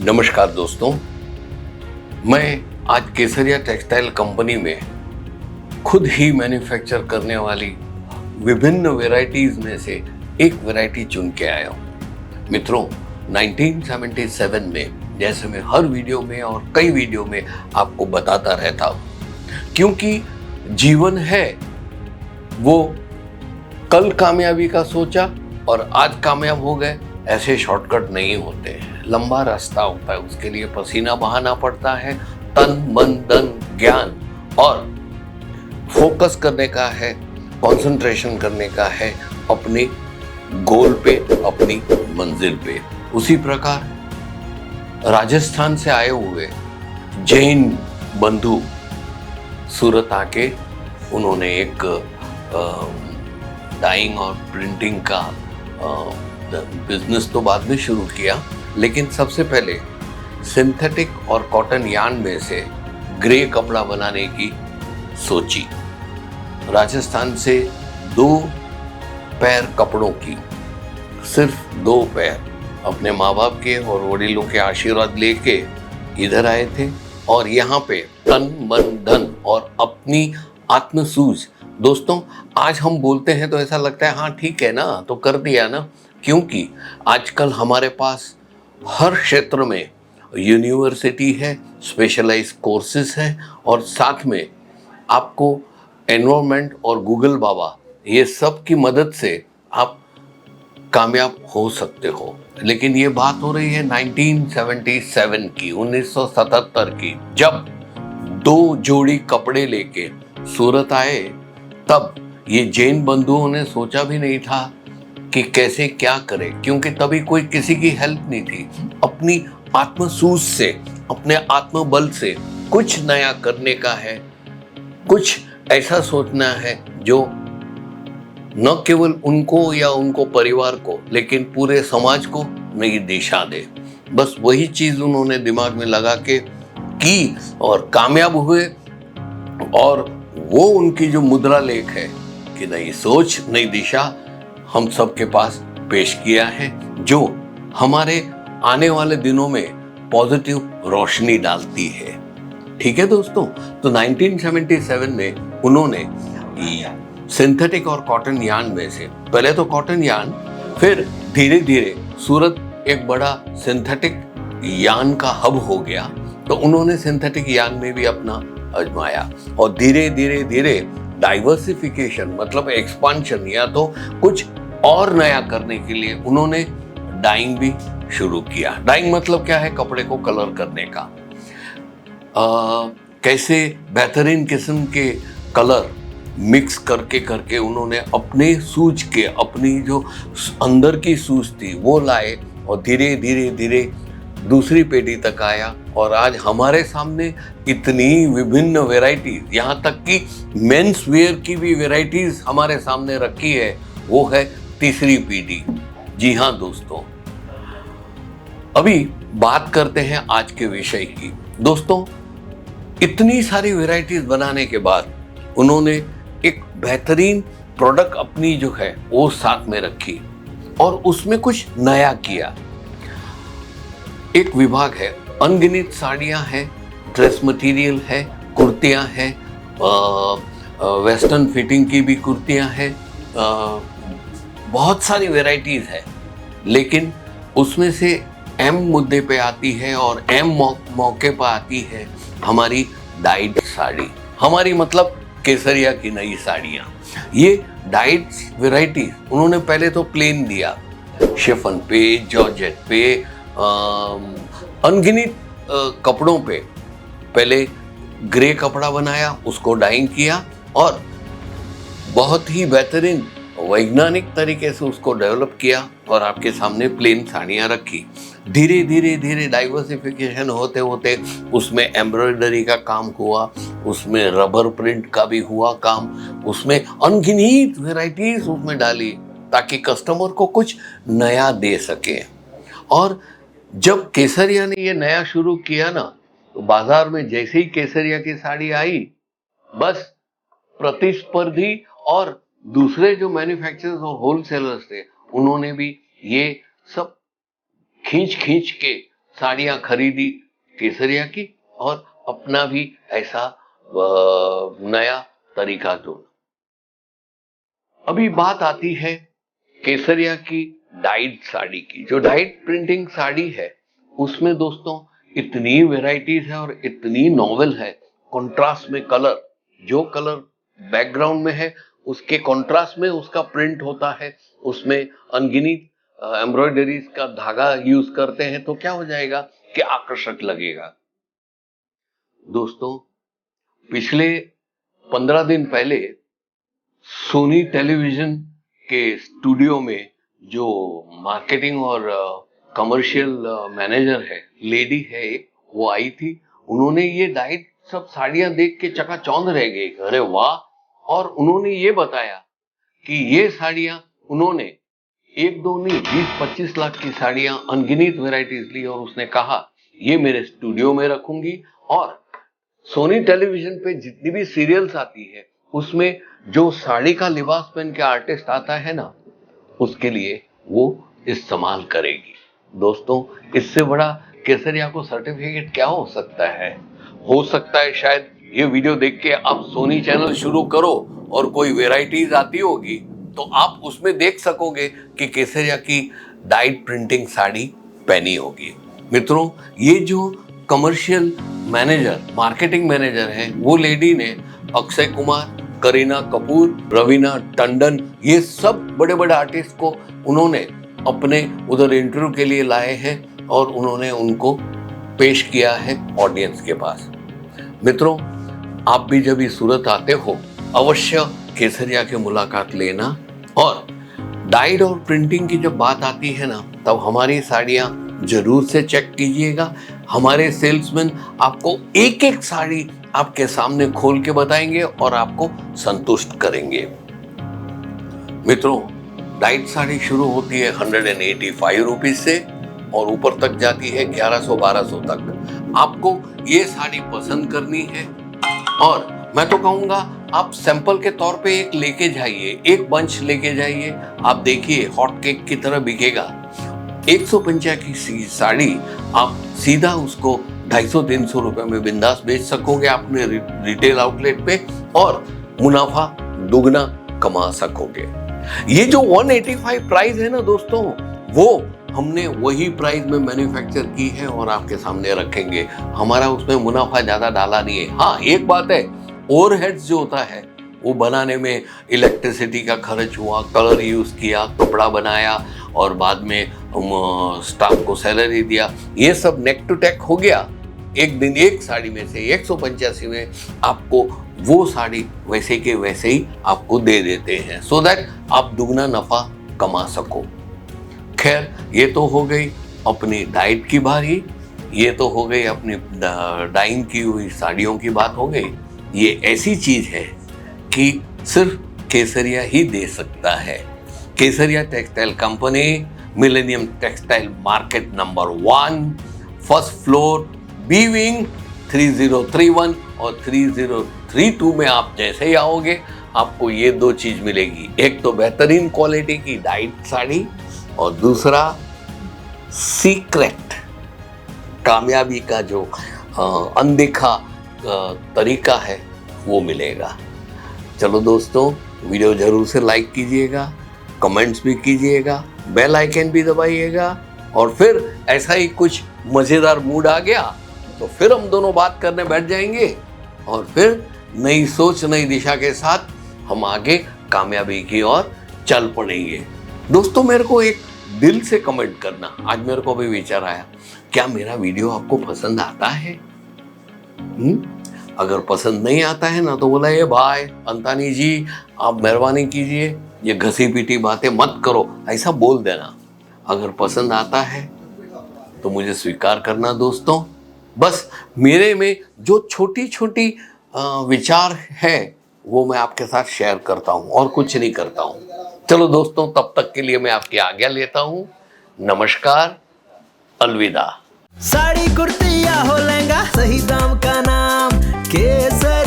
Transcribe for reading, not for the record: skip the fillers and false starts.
नमस्कार दोस्तों, मैं आज केसरिया टेक्सटाइल कंपनी में खुद ही मैन्युफैक्चर करने वाली विभिन्न वैरायटीज में से एक वैरायटी चुन के आया हूँ। मित्रों, 1977 में जैसे मैं हर वीडियो में और कई वीडियो में आपको बताता रहता हूँ, क्योंकि जीवन है वो कल कामयाबी का सोचा और आज कामयाब हो गए, ऐसे शॉर्टकट नहीं होते हैं। लंबा रास्ता होता है, उसके लिए पसीना बहाना पड़ता है, तन मन धन ज्ञान और फोकस करने का है, कंसंट्रेशन करने का है अपने गोल पे, अपनी मंजिल पे। उसी प्रकार राजस्थान से आए हुए जैन बंधु सूरत आके उन्होंने एक डाइंग और प्रिंटिंग का बिजनेस तो बाद में शुरू किया, लेकिन सबसे पहले सिंथेटिक और कॉटन यार्न में से ग्रे कपड़ा बनाने की सोची। राजस्थान से 2 पैर कपड़ों की, सिर्फ 2 पैर अपने माँ बाप के और वडीलों के आशीर्वाद लेके इधर आए थे और यहाँ पे तन मन धन और अपनी आत्मसूझ। दोस्तों, आज हम बोलते हैं तो ऐसा लगता है हाँ ठीक है ना, तो कर दिया ना, क्योंकि आजकल हमारे पास हर क्षेत्र में यूनिवर्सिटी है, स्पेशलाइज कोर्सेज हैं और साथ में आपको एनवायरनमेंट और गूगल बाबा ये सब की मदद से आप कामयाब हो सकते हो। लेकिन ये बात हो रही है 1977 की, 1977 की, जब 2 जोड़ी कपड़े लेके सूरत आए। तब ये जैन बंधुओं ने सोचा भी नहीं था कि कैसे क्या करें, क्योंकि तभी कोई किसी की हेल्प नहीं थी। अपनी आत्मसूझ से, अपने आत्मबल से कुछ नया करने का है, कुछ ऐसा सोचना है जो न केवल उनको या उनको परिवार को, लेकिन पूरे समाज को नई दिशा दे। बस वही चीज उन्होंने दिमाग में लगा के की और कामयाब हुए। और वो उनकी जो मुद्रा लेख है कि नई सोच नई दिशा हम सबके पास पेश किया है, जो हमारे आने वाले दिनों में पॉजिटिव रोशनी डालती है। ठीक है दोस्तों, तो 1977 में उन्होंने सिंथेटिक और कॉटन यार्न में से, पहले तो कॉटन यार्न, फिर धीरे धीरे सूरत एक बड़ा सिंथेटिक यार्न का हब हो गया, तो उन्होंने सिंथेटिक यार्न में भी अपना आजमाया और धीरे धीरे धीरे डाइवर्सिफिकेशन मतलब एक्सपांशन, या तो कुछ और नया करने के लिए उन्होंने डाइंग भी शुरू किया। डाइंग मतलब क्या है? कपड़े को कलर करने का। कैसे बेहतरीन किस्म के कलर मिक्स करके करके उन्होंने अपने सूझ के, अपनी जो अंदर की सूझ थी वो लाए और धीरे धीरे धीरे दूसरी पेटी तक आया। और आज हमारे सामने इतनी विभिन्न वैरायटीज, यहाँ तक कि मेंस वेयर की भी वैरायटीज हमारे सामने रखी है, वो है तीसरी पीढ़ी। जी हाँ दोस्तों, अभी बात करते हैं आज के विषय की। दोस्तों, इतनी सारी वैरायटीज बनाने के बाद उन्होंने एक बेहतरीन प्रोडक्ट अपनी जो है वो साथ में रखी और उसमें कुछ नया किया। एक विभाग है, अनगिनत साड़ियाँ हैं, ड्रेस मटेरियल है, कुर्तियाँ हैं, वेस्टर्न फिटिंग की भी कुर्तियाँ हैं, बहुत सारी वैरायटीज है। लेकिन उसमें से एम मुद्दे पे आती है और एम मौके पर आती है हमारी डाइड साड़ी। हमारी मतलब केसरिया की नई साड़ियाँ। ये डाइड वैरायटीज उन्होंने पहले तो प्लेन दिया, शिफन पे, जॉर्जेट पे, अनगिनत कपड़ों पे पहले ग्रे कपड़ा बनाया, उसको डाइंग किया और बहुत ही बेहतरीन वैज्ञानिक तरीके से उसको डेवलप किया और आपके सामने प्लेन साड़ियाँ रखी। धीरे धीरे धीरे डाइवर्सिफिकेशन होते होते उसमें एम्ब्रॉयडरी का काम हुआ, उसमें रबर प्रिंट का भी हुआ काम, उसमें अनगिनत वैरायटीज उसमें डाली ताकि कस्टमर को कुछ नया दे सके। और जब केसरिया ने ये नया शुरू किया ना, तो बाजार में जैसे ही केसरिया की साड़ी आई, बस प्रतिस्पर्धी और दूसरे जो मैन्युफैक्चरर्स और होलसेलर्स थे, उन्होंने भी ये सब खींच खींच के साड़ियां खरीदी केसरिया की और अपना भी ऐसा नया तरीका चुना। अभी बात आती है केसरिया की डाइड साड़ी की। जो डाइड प्रिंटिंग साड़ी है उसमें दोस्तों इतनी वेराइटीज है और इतनी नॉवेल है। कंट्रास्ट में कलर, जो कलर बैकग्राउंड में है उसके कंट्रास्ट में उसका प्रिंट होता है। उसमें अनगिनत एम्ब्रॉयडरीज का धागा यूज करते हैं तो क्या हो जाएगा कि आकर्षक लगेगा। दोस्तों पिछले 15 दिन पहले सोनी टेलीविजन के स्टूडियो में जो मार्केटिंग और कमर्शियल मैनेजर है, लेडी है एक, वो आई थी। उन्होंने ये डाइड सब साड़ियां देख के चकाचौंध रह गई, अरे वाह। और उन्होंने ये बताया कि ये साड़ियां उन्होंने एक दो नहीं 20-25 लाख की साड़ियां अनगिनत वेराइटीज ली और उसने कहा ये मेरे स्टूडियो में रखूंगी और सोनी टेलीविजन पे जितनी भी सीरियल्स आती है उसमें जो साड़ी का लिबास पहन के आर्टिस्ट आता है ना, उसके लिए वो इस्तेमाल करेगी। दोस्तों इससे बड़ा केसरिया को सर्टिफिकेट क्या हो सकता है? हो सकता है शायद ये वीडियो देख के आप सोनी चैनल शुरू करो और कोई वेराइटीज आती होगी तो आप उसमें देख सकोगे कि केसरिया की डाइड प्रिंटिंग साड़ी पहनी होगी। मित्रों ये जो कमर्शियल मैनेजर, मार्केटिंग मैनेजर है, वो लेडी ने अक्षय कुमार, करीना कपूर, रवीना टंडन, ये सब बड़े बड़े आर्टिस्ट को उन्होंने अपने उधर इंटरव्यू के लिए लाए हैं और उन्होंने उनको पेश किया है ऑडियंस के पास। मित्रों आप भी जब सूरत आते हो अवश्य केसरिया की मुलाकात लेना। और डाइड और प्रिंटिंग की जब बात आती है ना, तब हमारी साड़ियाँ जरूर से चेक कीजिएगा। हमारे सेल्समैन आपको एक एक साड़ी आपके सामने खोल के बताएंगे और आपको संतुष्ट करेंगे। मित्रों डाइड साड़ी शुरू होती है 185 रुपीज से और ऊपर तक जाती है 1100-1200 तक। आपको ये साड़ी पसंद करनी है और मैं तो कहूंगा आप सैंपल के तौर पे एक लेके जाइए, एक बंच लेके जाइए। आप देखिए हॉट केक की तरह बिकेगा। 150 की साड़ी आप सीधा उसको 250-300 रुपए में बिंदास बेच सकोगे अपने रिटेल आउटलेट पे और मुनाफा दुगना कमा सकोगे। ये जो 185 प्राइस है ना दोस्तों, वो हमने वही प्राइस में मैन्युफैक्चर की है और आपके सामने रखेंगे। हमारा उसमें मुनाफा ज्यादा डाला नहीं है। हाँ एक बात है, ओवरहेड्स जो होता है वो बनाने में इलेक्ट्रिसिटी का खर्च हुआ, कलर यूज किया, कपड़ा बनाया और बाद में स्टाफ को सैलरी दिया, ये सब नेक टू टेक हो गया। एक दिन एक साड़ी में से 185 में आपको वो साड़ी वैसे के वैसे ही आपको दे देते हैं सो दैट आप दुगना नफा कमा सको। खैर ये तो हो गई अपनी डाइट की बारी, ये तो हो गई अपनी डाइंग की हुई साड़ियों की बात हो गई। ये ऐसी चीज है कि सिर्फ केसरिया ही दे सकता है। Kesariya textile company, millennium textile market number 1, first floor, B wing, 3031 और 3032 में आप जैसे ही आओगे आपको ये दो चीज मिलेगी। एक तो बेहतरीन क्वालिटी की डाइड साड़ी और दूसरा सीक्रेट कामयाबी का जो अनदेखा तरीका है वो मिलेगा। चलो दोस्तों वीडियो जरूर से लाइक कीजिएगा, कमेंट्स भी कीजिएगा, बेल आइकन भी दबाइएगा और फिर ऐसा ही कुछ मजेदार मूड आ गया तो फिर हम दोनों बात करने बैठ जाएंगे और फिर नई सोच नई दिशा के साथ हम आगे कामयाबी की ओर चल पड़ेंगे। दोस्तों मेरे को एक दिल से कमेंट करना, आज मेरे को भी विचार आया, क्या मेरा वीडियो आपको पसंद आता है? अगर पसंद नहीं आता है ना तो बोला ये भाई अंतानी जी आप मेहरबानी कीजिए, ये घसी पीटी बातें मत करो, ऐसा बोल देना। अगर पसंद आता है तो मुझे स्वीकार करना दोस्तों। बस मेरे में जो छोटी छोटी विचार है वो मैं आपके साथ शेयर करता हूँ और कुछ नहीं करता हूँ। चलो दोस्तों तब तक के लिए मैं आपकी आज्ञा लेता हूँ। नमस्कार, अलविदा। साड़ी कुर्ती या हो लहंगा, सही दाम का नाम केसर।